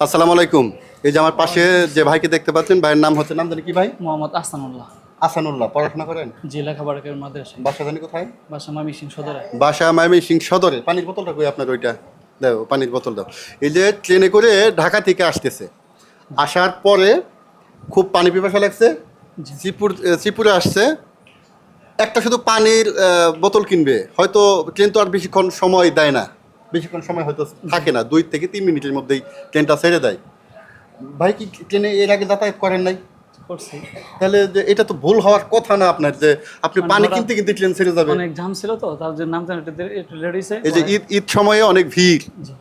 আসসালামু আলাইকুম। এই যে আমার পাশে যে ভাইকে দেখতে পাচ্ছেন, ভাইয়ের নাম হচ্ছে, নাম জানি কি ভাই? মোহাম্মদ আহসানুল্লাহ। আসানুল্লাহ। পড়াশোনা করেন? জি, লেখাপড়া করে মাদ্রাসায়। বাসা জানি কোথায়? বাসা ময়মনসিংহ সদরে। বাসা ময়মনসিংহ সদরে। পানির বোতলটা কই আপনার? ওইটা দাও, পানির বোতল দাও। এই যে ট্রেনে করে ঢাকা থেকে আসতেছে, আসার পরে খুব পানি পিপাসা লাগছে, জি। শ্রীপুরে আসছে, একটা শুধু পানির বোতল কিনবে। হয়তো ট্রেন তো আর বেশিক্ষণ সময় দেয় না, বেশিক্ষণ সময় হয়তো থাকে না, 2 থেকে 3 মিনিটের মধ্যেই ট্রেনটা ছেড়ে দেয়। ভাই কি ট্রেনে এর আগে যাতায়াত করেন নাই? করছি। তাহলে যে এটা তো ভুল হওয়ার কথা না আপনার, যে আপনি মানে পানি ওরা কিনতে কিনতে ট্রেন ছেড়ে যাবে। অনেক জাম ছিল তো, তার জন্য নামতে একটু লেট হয়েছে। এই যে ঈদ সময়ে অনেক ভিড়, জি।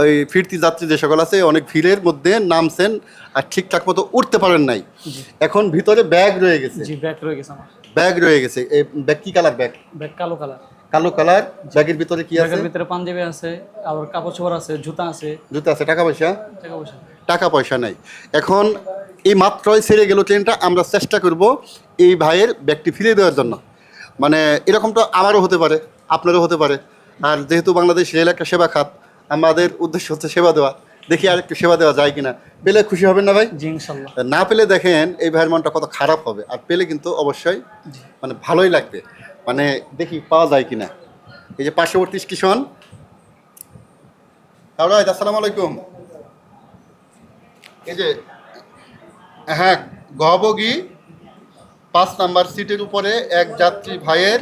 ওই ফিরতি যাত্রী যে সকল আছে অনেক ভিড়ের মধ্যে নামছেন আর ঠিকঠাক মতো উঠতে পারেন নাই। জি। এখন ভিতরে ব্যাগ রয়ে গেছে। জি, ব্যাগ রয়ে গেছে আমার। ব্যাগ রয়ে গেছে। এই ব্যাগ কি কালার ব্যাগ? ব্যাগ কালো কালার। কালো কালার। ব্যাগের ভিতরে কি আছে? ব্যাগের ভিতরে পাঞ্জাবি আছে, আবার কাপড় চোপড় আছে, জুতা আছে। জুতা আছে। টাকা পয়সা? টাকা পয়সা। টাকা পয়সা নাই। এখন এই মাত্রই ছেড়ে গেল ট্রেনটা, আমরা চেষ্টা করব এই ভাইয়ের ব্যাগটি ফিরিয়ে দেওয়ার জন্য। মানে এরকমটা আমারও হতে পারে, আপনারও হতে পারে। আর যেহেতু বাংলাদেশ রেল একটা সেবা খাত, আমাদের উদ্দেশ্য হচ্ছে সেবা দেওয়া। দেখি আর একটু সেবা দেওয়া যায় কিনা। পেলে খুশি হবেন না ভাই? জি, ইনশাল্লাহ। না পেলে দেখেন এই ভাইয়ের মনটা কত খারাপ হবে, আর পেলে কিন্তু অবশ্যই জি। মানে ভালোই লাগবে। মানে দেখি পাওয়া যায় কিনা। এই যে পার্শ্ববর্তী স্টেশন। রাইট, আসসালামু আলাইকুম। এই যে হ্যাঁ, গহবগি 5 নাম্বার সিটের উপরে এক যাত্রী ভাইয়ের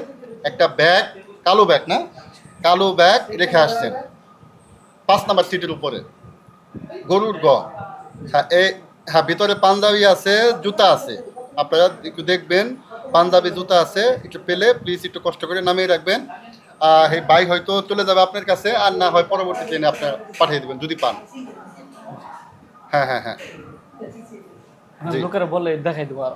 একটা ব্যাগ, কালো ব্যাগ না, কালো ব্যাগ রেখে আসছেন 5 নাম্বার সিটের উপরে। গরুর হ্যাঁ, হ্যাঁ, ভিতরে পাঞ্জাবি আছে, জুতা আছে। আপনারা একটু দেখবেন, পাঞ্জাবি জুতা আছে। একটু পেলে প্লিজ একটু কষ্ট করে নামিয়ে রাখবেন। এই বাইক হয়তো চলে যাবে আপনার কাছে, আর না হয় পরবর্তী ট্রেনে আপনার পাঠিয়ে দেবেন যদি পান। হ্যাঁ হ্যাঁ হ্যাঁ। জি। লোকেরা বলে দেখাই দেবো আর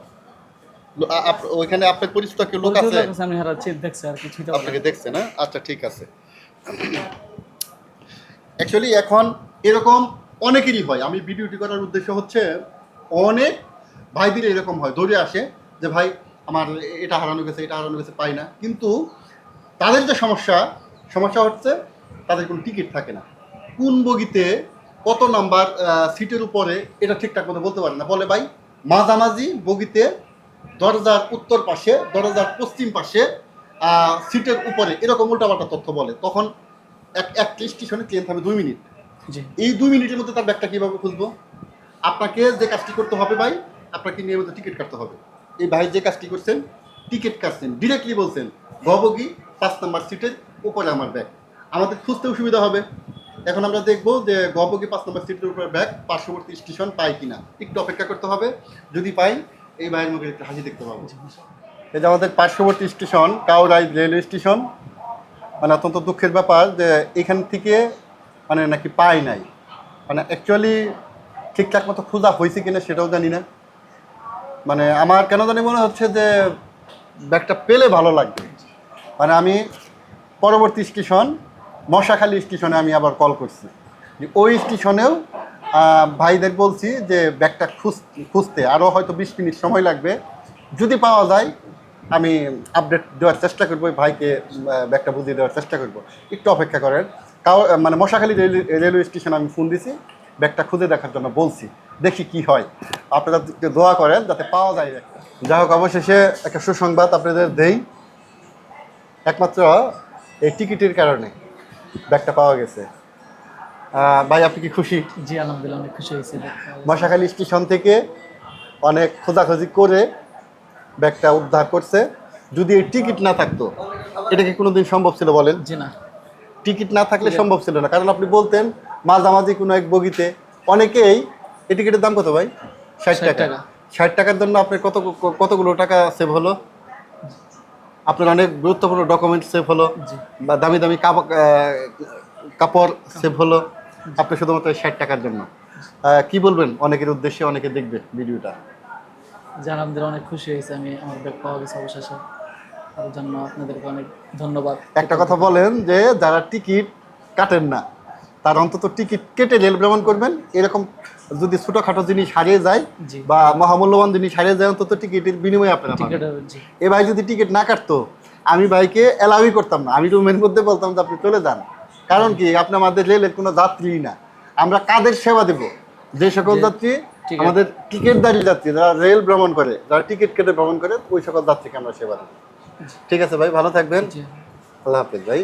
ওইখানে আপনার পরিচিত কেউ লোক আছে? আমি হারাচ্ছি, দেখছে আর কিছু। আপনাকে দেখছে না? আচ্ছা, ঠিক আছে। অ্যাকচুয়ালি এখন এরকম অনেকেরই হয়। আমি ভিডিওটি করার উদ্দেশ্য হচ্ছে, অনেক ভাইদের এরকম হয়, দৌড়ে আসে যে ভাই আমার এটা হারানো গেছে, এটা হারানো গেছে, পাই না। কিন্তু তাদের যে সমস্যা হচ্ছে তাদের কোনো টিকিট থাকে না। কোন বগিতে কত নাম্বার সিটের উপরে এটা ঠিকঠাক মতো বলতে পারে না। বলে ভাই মাঝামাঝি বগিতে, দরজার উত্তর পাশে, দরজার পশ্চিম পাশে, সিটের উপরে, এরকম উল্টাপাল্টা তথ্য বলে। তখন একটা স্টেশনে ট্রেন থামে 2 মিনিট। জি। এই 2 মিনিটের মধ্যে তার ব্যাগটা কীভাবে খুঁজবো? আপনাকে যে কাজটি করতে হবে ভাই, আপনাকে নিয়মিত টিকিট কাটতে হবে। এই ভাই যে কাজটি করছেন, টিকিট কাটছেন, ডিরেক্টলি বলছেন গহবগি 5 নাম্বার সিটের উপরে আমার ব্যাগ। আমাদের খুঁজতেও সুবিধা হবে। এখন আমরা দেখবো যে গহবগি 5 নাম্বার সিটের উপরে ব্যাগ পার্শ্ববর্তী স্টেশন পাই কিনা। একটু অপেক্ষা করতে হবে। যদি পাই, এই ভাইয়ের মুখে একটু হাসি দেখতে পাবো। এই যে আমাদের পার্শ্ববর্তী স্টেশন কাউরাই রেলওয়ে স্টেশন। মানে অত্যন্ত দুঃখের ব্যাপার যে এখান থেকে মানে নাকি পাই নাই। মানে অ্যাকচুয়ালি ঠিকঠাক মতো খোঁজা হয়েছে কিনা সেটাও জানি না। মানে আমার কেন জানি মনে হচ্ছে যে ব্যাগটা পেলে ভালো লাগবে। মানে আমি পরবর্তী স্টেশন মশাখালী স্টেশনে আমি আবার কল করছি, যে ওই স্টেশনেও ভাইদের বলছি যে ব্যাগটা খুঁজতে আরও হয়তো 20 মিনিট সময় লাগবে। যদি পাওয়া যায় আমি আপডেট দেওয়ার চেষ্টা করবো, ওই ভাইকে ব্যাগটা বুঝিয়ে দেওয়ার চেষ্টা করবো। একটু অপেক্ষা করেন। মানে মশাখালী রেলওয়ে স্টেশনে আমি ফোন দিছি, ব্যাগটা খুঁজে দেখার জন্য বলছি। দেখি কি হয়। আপনারা একটু দোয়া করেন যাতে পাওয়া যায় ব্যাগটা। যাই হোক, অবশেষে একটা সুসংবাদ আপনাদের দেই। একমাত্র এই টিকিটের কারণে ব্যাগটা পাওয়া গেছে। ভাই আপনি কি খুশি? জি, আলহামদুলিল্লাহ, অনেক খুশি হয়েছে। মশাখালী স্টেশন থেকে অনেক খোঁজাখুঁজি করে ব্যাগটা উদ্ধার করছে। যদি এই টিকিট না থাকতো, এটা কি কোনোদিন সম্ভব ছিল বলেন? জি না, টিকিট না থাকলে সম্ভব ছিল না। কারণ আপনি বলতেন মাঝামাঝি কোনো এক বগিতে। অনেকেই এই টিকিটের দাম কত ভাই? 60 টাকা। 60 টাকার জন্য আপনার কতগুলো টাকা সেভ হলো, আপনার অনেক গুরুত্বপূর্ণ ডকুমেন্ট সেভ হলো, বা দামি দামি কাপড় সেভ হলো, আপনি শুধুমাত্র 60 টাকার জন্য। কি বলবেন অনেকের উদ্দেশ্যে, অনেকে দেখবে ভিডিওটা? জি, আলহামদুলিল্লাহ, অনেক খুশি হয়েছে আমি, আমার ব্যাগ পাওয়া গেছে অবশেষে। তার জন্য আপনাদেরকে অনেক ধন্যবাদ। একটা কথা বলেন, যে যারা টিকিট কাটেন না, তার অন্তত টিকিট কেটে রেল ভ্রমণ করবেন। এরকম যদি ছোটোখাটো জিনিস হারিয়ে যায় বা মহামূল্যবান জিনিস হারিয়ে যায়, অন্তত টিকিটের বিনিময়ে আপনারা পাবেন। এ ভাই যদি টিকিট না কাটতো, আমি ভাইকে অ্যালাউই করতাম না। আমি রুমের মধ্যে বলতাম যে আপনি চলে যান। কারণ কি, আপনি আমাদের রেলের কোনো যাত্রী না। আমরা কাদের সেবা দেব? যে সকল যাত্রী ঠিক আছে। আমাদের টিকিটদারি যাত্রী যারা রেল ভ্রমণ করে, যারা টিকিট কেটে ভ্রমণ করে, ওই সকল যাত্রীকে আমরা সেবা দিই। ঠিক আছে ভাই, ভালো থাকবেন। জি। আল্লাহ হাফেজ ভাই।